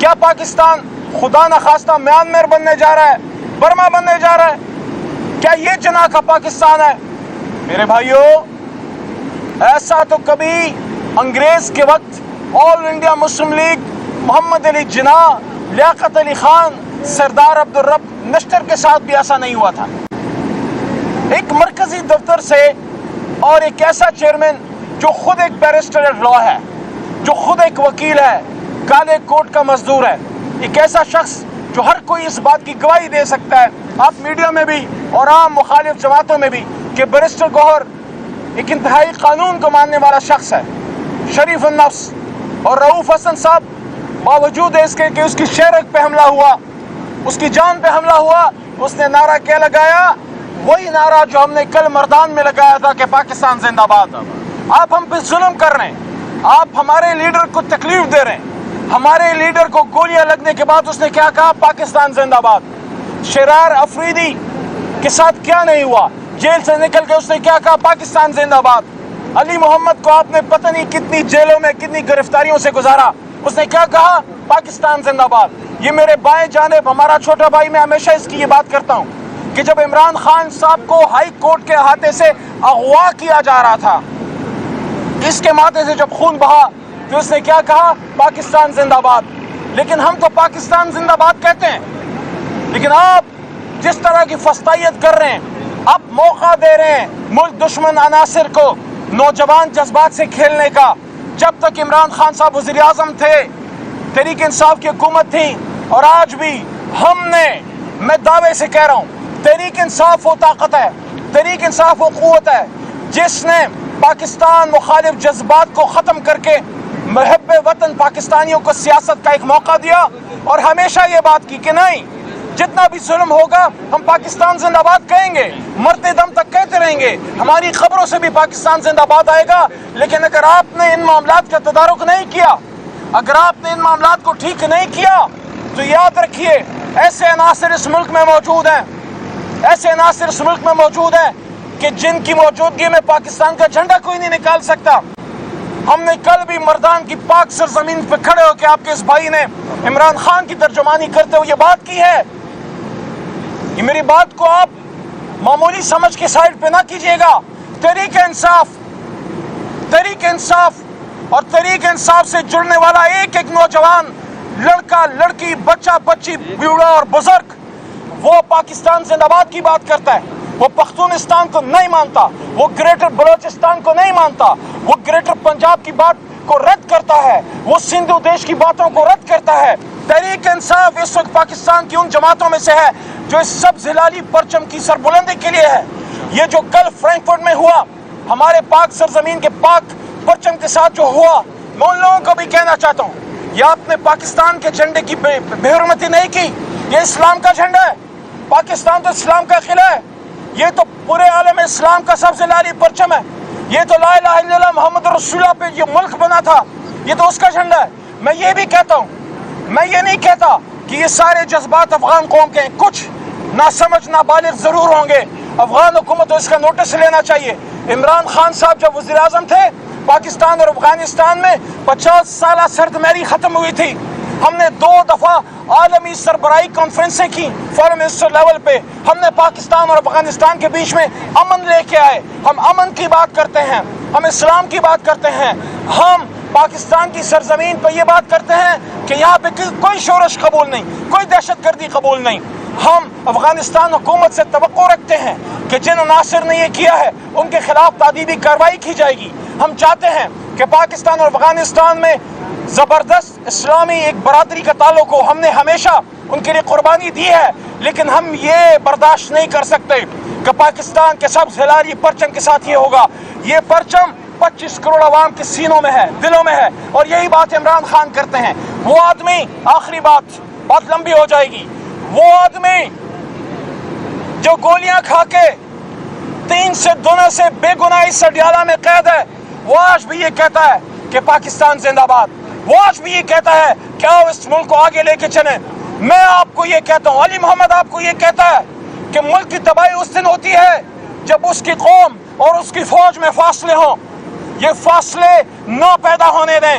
کیا پاکستان خدا نخواستہ میانمار بننے جا رہا ہے، برما بننے جا رہا ہے؟ کیا یہ جناح کا پاکستان ہے؟ میرے بھائیوں، ایسا تو کبھی انگریز کے وقت آل انڈیا مسلم لیگ محمد علی جناح، لیاقت علی خان، سردار عبدالرب نشتر کے ساتھ بھی ایسا نہیں ہوا تھا۔ ایک مرکزی دفتر سے اور ایک ایسا چیئرمین جو خود ایک بیرسٹر ایٹ لا ہے، جو خود ایک وکیل ہے، کالے کوٹ کا مزدور ہے، ایک ایسا شخص جو ہر کوئی اس بات کی گواہی دے سکتا ہے، آپ میڈیا میں بھی اور عام مخالف جماعتوں میں بھی، کہ بیرسٹر گوہر ایک انتہائی قانون کو ماننے والا شخص ہے، شریف النفس۔ اور رؤوف حسن صاحب باوجود اس کے کہ اس کی شہرت پہ حملہ ہوا، اس کی جان پہ حملہ ہوا، اس نے نعرہ کیا لگایا؟ وہی نعرہ جو ہم نے کل مردان میں لگایا تھا کہ پاکستان زندہ باد۔ آپ ہم پہ ظلم کر رہے ہیں، آپ ہمارے لیڈر کو تکلیف دے رہے ہیں۔ ہمارے لیڈر کو گولیاں لگنے کے بعد اس نے کیا کہا؟ پاکستان زندہ باد۔ شرار افریدی کے ساتھ کیا نہیں ہوا؟ جیل سے نکل کے اس نے کیا کہا؟ پاکستان زندہ باد۔ علی محمد کو آپ نے پتہ نہیں کتنی جیلوں میں کتنی گرفتاریوں سے گزارا، اس نے کیا کہا؟ پاکستان زندہ باد۔ یہ میرے بائیں جانب ہمارا چھوٹا بھائی، میں ہمیشہ اس کی یہ بات کرتا ہوں کہ جب عمران خان صاحب کو ہائی کورٹ کے احاطے سے اغوا کیا جا رہا تھا، اس کے ماتھے سے جب خون بہا تو اس نے کیا کہا؟ پاکستان زندہ باد۔ لیکن ہم تو پاکستان زندہ باد کہتے ہیں، لیکن آپ جس طرح کی فسطائیت کر رہے ہیں، آپ موقع دے رہے ہیں ملک دشمن عناصر کو نوجوان جذبات سے کھیلنے کا۔ جب تک عمران خان صاحب وزیر اعظم تھے، تحریک انصاف کی حکومت تھی، اور آج بھی ہم نے، میں دعوے سے کہہ رہا ہوں، تحریک انصاف وہ طاقت ہے، تحریک انصاف وہ قوت ہے جس نے پاکستان مخالف جذبات کو ختم کر کے محب وطن پاکستانیوں کو سیاست کا ایک موقع دیا، اور ہمیشہ یہ بات کی کہ نہیں، جتنا بھی ظلم ہوگا ہم پاکستان زندہ باد کہیں گے، مرتے دم تک کہتے رہیں گے، ہماری خبروں سے بھی پاکستان زندہ باد آئے گا۔ لیکن اگر آپ نے ان معاملات کا تدارک نہیں کیا، اگر آپ نے ان معاملات کو ٹھیک نہیں کیا، تو یاد رکھیے ایسے عناصر اس ملک میں موجود ہیں، ایسے عناصر اس ملک میں موجود ہیں کہ جن کی موجودگی میں پاکستان کا جھنڈا کوئی نہیں نکال سکتا۔ ہم نے کل بھی مردان کی پاک سرزمین پہ کھڑے ہو کے آپ کے اس بھائی نے عمران خان کی ترجمانی کرتے ہوئے یہ بات کی ہے۔ یہ میری بات کو آپ معمولی سمجھ کے سائڈ پہ نہ کیجئے گا۔ تحریک انصاف اور تحریک انصاف سے جڑنے والا ایک ایک نوجوان، لڑکا لڑکی، بچہ بچی، بوڑھا اور بزرگ، وہ پاکستان زندہ باد کی بات کرتا ہے۔ وہ پختونستان کو نہیں مانتا، وہ گریٹر بلوچستان کو نہیں مانتا، وہ گریٹر پنجاب کی بات کو رد کرتا ہے، وہ سندھو دیش کی باتوں کو رد کرتا ہے۔ تحریک انصاف اس وقت پاکستان کی ان جماعتوں میں سے ہے جو اس سبز ہلالی پرچم کی سربلندی کے لیے ہے۔ یہ جو کل فرینکفرٹ میں ہوا، ہمارے پاک سرزمین کے پاک پرچم کے ساتھ جو ہوا، میں ان لوگوں کو بھی کہنا چاہتا ہوں، یہ آپ نے پاکستان کے جھنڈے کی بے حرمتی نہیں کی، یہ اسلام کا جھنڈا ہے۔ پاکستان تو اسلام کا قلعہ ہے، یہ تو پورے عالم اسلام کا سبز ہلالی پرچم ہے، یہ تو لا الہ الا اللہ محمد رسول اللہ پہ یہ ملک بنا تھا، یہ تو اس کا جھنڈا ہے۔ میں یہ بھی کہتا ہوں، میں یہ نہیں کہتا کہ یہ سارے جذبات افغان قوم کے ہیں، کچھ ناسمجھ نابالغ ضرور ہوں گے، افغان حکومت کو اس کا نوٹس لینا چاہیے۔ عمران خان صاحب جب وزیر اعظم تھے، پاکستان اور افغانستان میں 50 سالہ سرد مہری ختم ہوئی تھی۔ ہم نے 2 دفعہ عالمی سربراہی کانفرنسیں کی فارم منسٹر لیول پہ، ہم نے پاکستان اور افغانستان کے بیچ میں امن لے کے آئے۔ ہم امن کی بات کرتے ہیں، ہم اسلام کی بات کرتے ہیں، ہم پاکستان کی سرزمین پہ یہ بات کرتے ہیں کہ یہاں پہ کوئی شورش قبول نہیں، کوئی دہشت گردی قبول نہیں۔ ہم افغانستان حکومت سے توقع رکھتے ہیں کہ جن عناصر نے یہ کیا ہے ان کے خلاف تادیبی کارروائی کی جائے گی۔ ہم چاہتے ہیں کہ پاکستان اور افغانستان میں زبردست اسلامی ایک برادری کا تعلق ہو، ہم نے ہمیشہ ان کے لیے قربانی دی ہے، لیکن ہم یہ برداشت نہیں کر سکتے کہ پاکستان کے سبز ہلالی پرچم کے ساتھ یہ ہوگا۔ یہ پرچم 25 کروڑ عوام کے سینوں میں ہے، دلوں میں ہے، اور یہی بات عمران خان کرتے ہیں۔ وہ آدمی، آخری بات لمبی ہو جائے گی، وہ آدمی جو گولیاں کھا کے 3 سے 2 سے بے گناہی سڈیالہ میں قید ہے، وہ آج بھی یہ کہتا ہے کہ پاکستان زندہ باد، وہ آج بھی یہ کہتا ہے کہ آؤ اس ملک کو آگے لے کے چلیں۔ میں آپ کو یہ کہتا ہوں، علی محمد آپ کو یہ کہتا ہے کہ ملک کی تباہی اس دن ہوتی ہے جب اس کی قوم اور اس کی فوج میں فاصلے ہوں۔ یہ فاصلے نہ پیدا ہونے دیں،